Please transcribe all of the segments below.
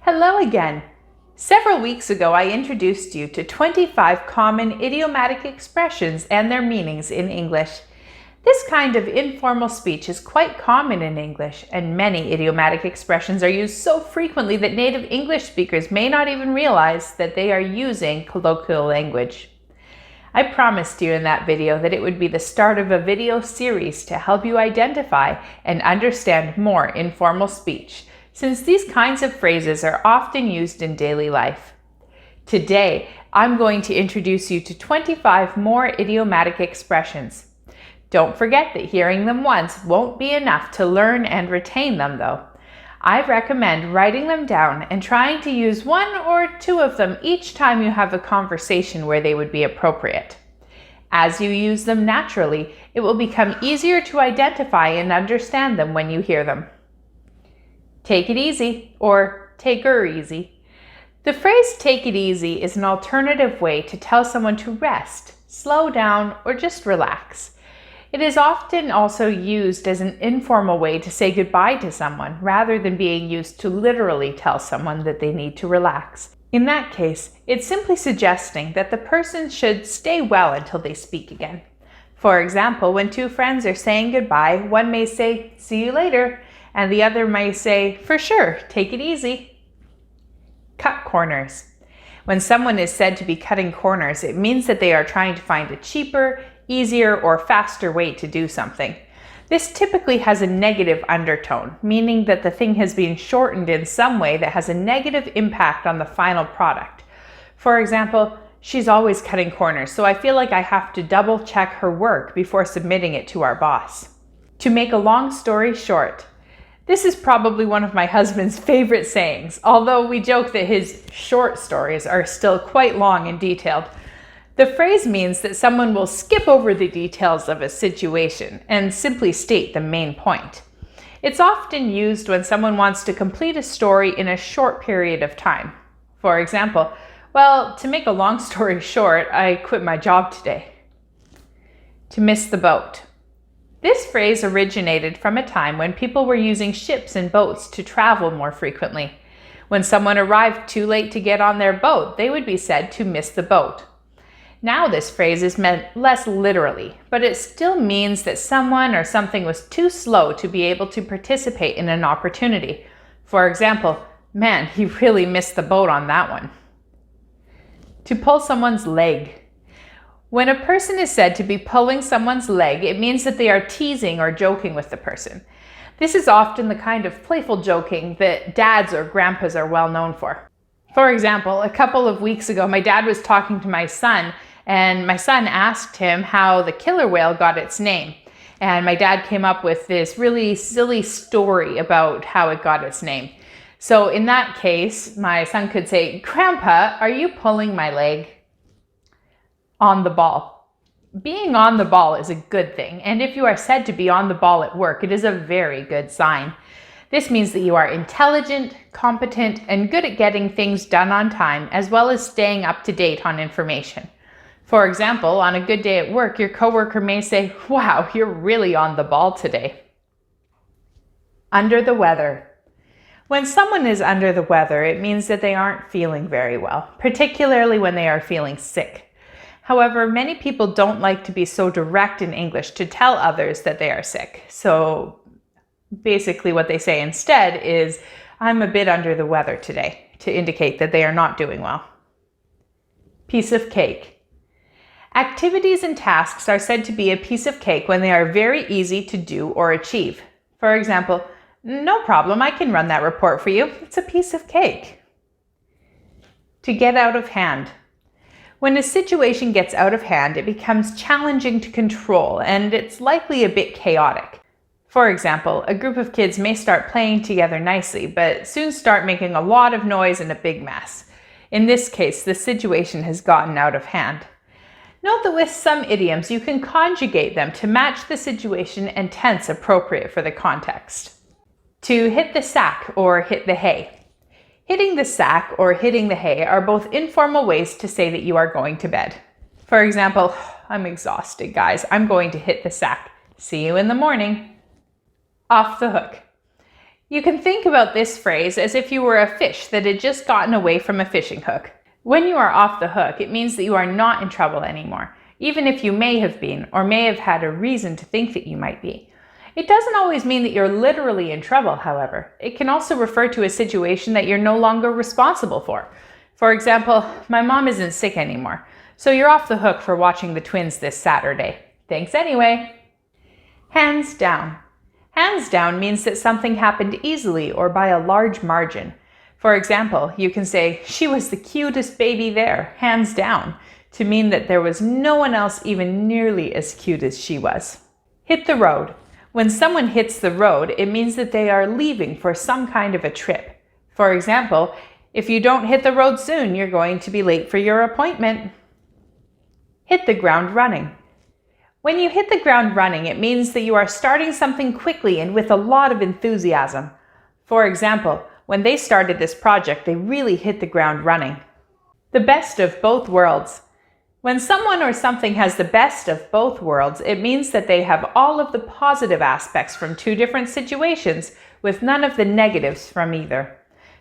Hello again. Several weeks ago, I introduced you to 25 common idiomatic expressions and their meanings in English. This kind of informal speech is quite common in English, and many idiomatic expressions are used so frequently that native English speakers may not even realize that they are using colloquial language. I promised you in that video that it would be the start of a video series to help you identify and understand more informal speech, since these kinds of phrases are often used in daily life. Today, I'm going to introduce you to 25 more idiomatic expressions. Don't forget that hearing them once won't be enough to learn and retain them, though. I recommend writing them down and trying to use one or two of them each time you have a conversation where they would be appropriate. As you use them naturally, it will become easier to identify and understand them when you hear them. Take it easy, or take her easy. The phrase take it easy is an alternative way to tell someone to rest, slow down, or just relax. It is often also used as an informal way to say goodbye to someone, rather than being used to literally tell someone that they need to relax. In that case, it's simply suggesting that the person should stay well until they speak again. For example, when two friends are saying goodbye, one may say, "See you later," and the other may say, "For sure, take it easy." Cut corners. When someone is said to be cutting corners, it means that they are trying to find a cheaper, easier, or faster way to do something. This typically has a negative undertone, meaning that the thing has been shortened in some way that has a negative impact on the final product. For example, "She's always cutting corners, so I feel like I have to double check her work before submitting it to our boss." To make a long story short, this is probably one of my husband's favorite sayings, although we joke that his short stories are still quite long and detailed. The phrase means that someone will skip over the details of a situation and simply state the main point. It's often used when someone wants to complete a story in a short period of time. For example, "Well, to make a long story short, I quit my job today." To miss the boat. This phrase originated from a time when people were using ships and boats to travel more frequently. When someone arrived too late to get on their boat, they would be said to miss the boat. Now this phrase is meant less literally, but it still means that someone or something was too slow to be able to participate in an opportunity. For example, "Man, he really missed the boat on that one." To pull someone's leg. When a person is said to be pulling someone's leg, it means that they are teasing or joking with the person. This is often the kind of playful joking that dads or grandpas are well known for. For example, a couple of weeks ago, my dad was talking to my son, and my son asked him how the killer whale got its name. And my dad came up with this really silly story about how it got its name. So in that case, my son could say, "Grandpa, are you pulling my leg?" On the ball. Being on the ball is a good thing, and if you are said to be on the ball at work, it is a very good sign. This means that you are intelligent, competent, and good at getting things done on time, as well as staying up to date on information. For example, on a good day at work, your coworker may say, "Wow, you're really on the ball today." Under the weather. When someone is under the weather, it means that they aren't feeling very well, particularly when they are feeling sick. However, many people don't like to be so direct in English to tell others that they are sick. So basically what they say instead is, "I'm a bit under the weather today," to indicate that they are not doing well. Piece of cake. Activities and tasks are said to be a piece of cake when they are very easy to do or achieve. For example, "No problem, I can run that report for you. It's a piece of cake." To get out of hand. When a situation gets out of hand, it becomes challenging to control, and it's likely a bit chaotic. For example, a group of kids may start playing together nicely, but soon start making a lot of noise and a big mess. In this case, the situation has gotten out of hand. Note that with some idioms, you can conjugate them to match the situation and tense appropriate for the context. To hit the sack or hit the hay. Hitting the sack or hitting the hay are both informal ways to say that you are going to bed. For example, I'm exhausted, guys. I'm going to hit the sack. See you in the morning. Off the hook. You can think about this phrase as if you were a fish that had just gotten away from a fishing hook. When you are off the hook, it means that you are not in trouble anymore, even if you may have been or may have had a reason to think that you might be. It doesn't always mean that you're literally in trouble, however. It can also refer to a situation that you're no longer responsible for. For example, my mom isn't sick anymore, so you're off the hook for watching the twins this Saturday. Thanks anyway. Hands down. Hands down means that something happened easily or by a large margin. For example, you can say, she was the cutest baby there, hands down, to mean that there was no one else even nearly as cute as she was. Hit the road. When someone hits the road, it means that they are leaving for some kind of a trip. For example, if you don't hit the road soon, you're going to be late for your appointment. Hit the ground running. When you hit the ground running, it means that you are starting something quickly and with a lot of enthusiasm. For example, when they started this project, they really hit the ground running. The best of both worlds. When someone or something has the best of both worlds, it means that they have all of the positive aspects from two different situations with none of the negatives from either.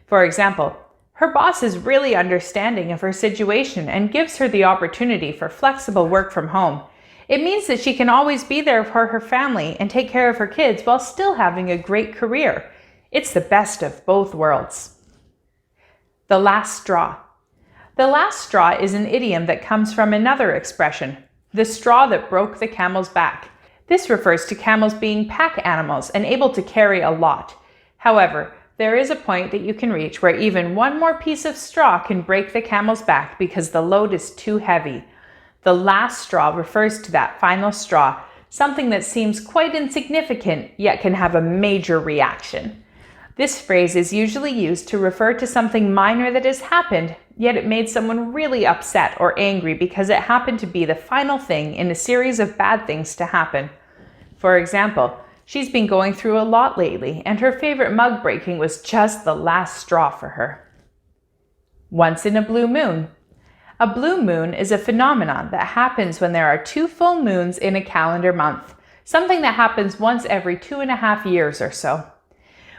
For example, her boss is really understanding of her situation and gives her the opportunity for flexible work from home. It means that she can always be there for her family and take care of her kids while still having a great career. It's the best of both worlds. The last straw. The last straw is an idiom that comes from another expression, the straw that broke the camel's back. This refers to camels being pack animals and able to carry a lot. However, there is a point that you can reach where even one more piece of straw can break the camel's back because the load is too heavy. The last straw refers to that final straw, something that seems quite insignificant yet can have a major reaction. This phrase is usually used to refer to something minor that has happened, yet it made someone really upset or angry because it happened to be the final thing in a series of bad things to happen. For example, she's been going through a lot lately, and her favorite mug breaking was just the last straw for her. Once in a blue moon. A blue moon is a phenomenon that happens when there are 2 full moons in a calendar month, something that happens once every 2.5 years or so.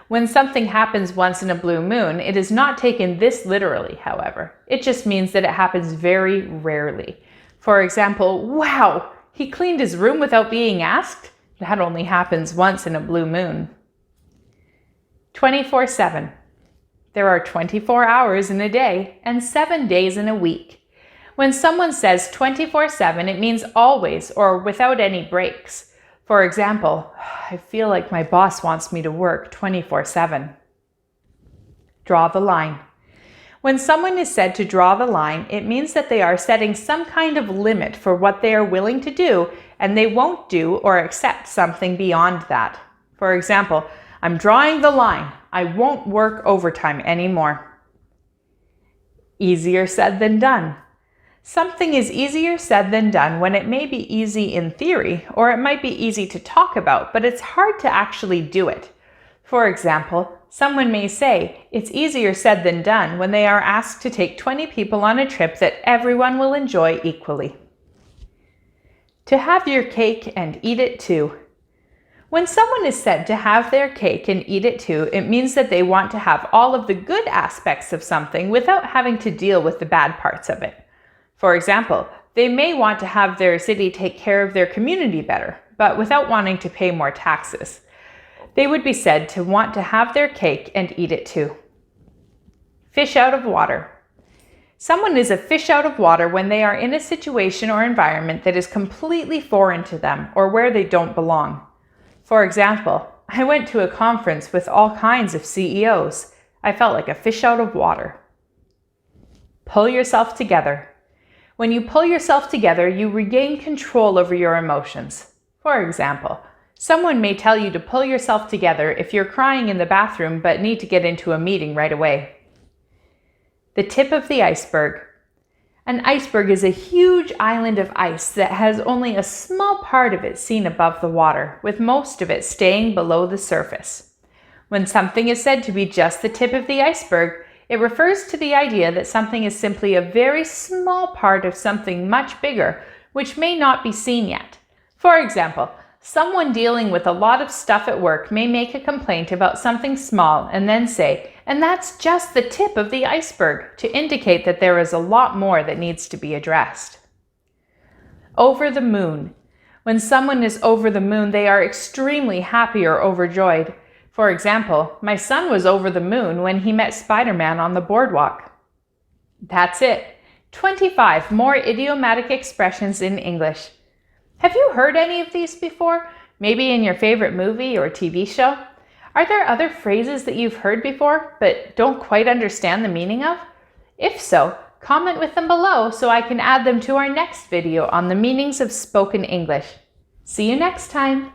When something happens once in a blue moon, it is not taken this literally, however. It just means that it happens very rarely. For example, wow, he cleaned his room without being asked? That only happens once in a blue moon. 24/7. There are 24 hours in a day and 7 days in a week. When someone says 24/7, it means always or without any breaks. For example, I feel like my boss wants me to work 24/7. Draw the line. When someone is said to draw the line, it means that they are setting some kind of limit for what they are willing to do, and they won't do or accept something beyond that. For example, I'm drawing the line. I won't work overtime anymore. Easier said than done. Something is easier said than done when it may be easy in theory, or it might be easy to talk about, but it's hard to actually do it. For example, someone may say, it's easier said than done when they are asked to take 20 people on a trip that everyone will enjoy equally. To have your cake and eat it too. When someone is said to have their cake and eat it too, it means that they want to have all of the good aspects of something without having to deal with the bad parts of it. For example, they may want to have their city take care of their community better, but without wanting to pay more taxes. They would be said to want to have their cake and eat it too. Fish out of water. Someone is a fish out of water when they are in a situation or environment that is completely foreign to them or where they don't belong. For example, I went to a conference with all kinds of CEOs. I felt like a fish out of water. Pull yourself together. When you pull yourself together, you regain control over your emotions. For example, someone may tell you to pull yourself together if you're crying in the bathroom but need to get into a meeting right away. The tip of the iceberg. An iceberg is a huge island of ice that has only a small part of it seen above the water, with most of it staying below the surface. When something is said to be just the tip of the iceberg, it refers to the idea that something is simply a very small part of something much bigger, which may not be seen yet. For example, someone dealing with a lot of stuff at work may make a complaint about something small and then say, "And that's just the tip of the iceberg," to indicate that there is a lot more that needs to be addressed. Over the moon. When someone is over the moon, they are extremely happy or overjoyed. For example, my son was over the moon when he met Spider-Man on the boardwalk. That's it. 25 more idiomatic expressions in English. Have you heard any of these before? Maybe in your favorite movie or TV show? Are there other phrases that you've heard before but don't quite understand the meaning of? If so, comment with them below so I can add them to our next video on the meanings of spoken English. See you next time!